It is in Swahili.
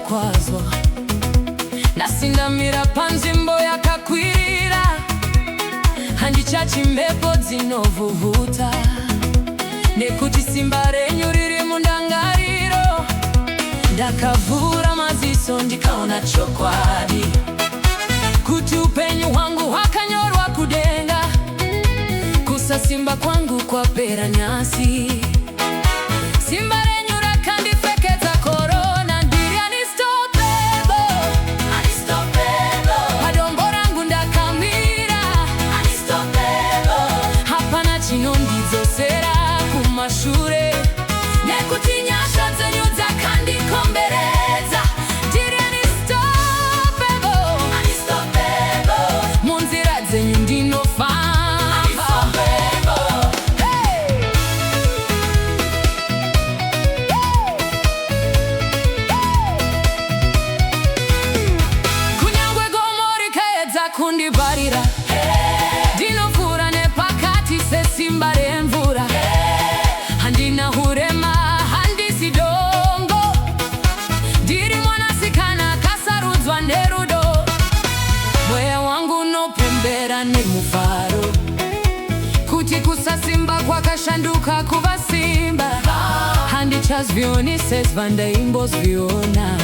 kwazo nasindamira panzimbo yakakwirira handichachi mhepo dzinovuvuta nekuti simba renyu riri mundangariro. Ndakavhura maziso ndikaona chokwadi kuti upenyu hwangu hwakanyorwa kudenga, kusasimba kwangu kwapera nyasi. Simba renyu rakandipfekedza korona, ndiri unstoppable, unstoppable. Padombo rangu ndakamira, unstoppable. Hapana chinondidzosera kumashure, nekuti nyasha dzenyu dzakandikomberedza. Ndiri unstoppable, unstoppable. Munzira dzenyu ndinofamba. Kundibarira ndinofura nepakati sesimba remvura. Handina hurema, handisi dongo, ndiri mwanasikana kasarudzwa nerudo. Mweya wangu unopembera nemufaro kuti kusasimba kwakashanduka kuva simba. Handichazvioni sezvandaimbozviona.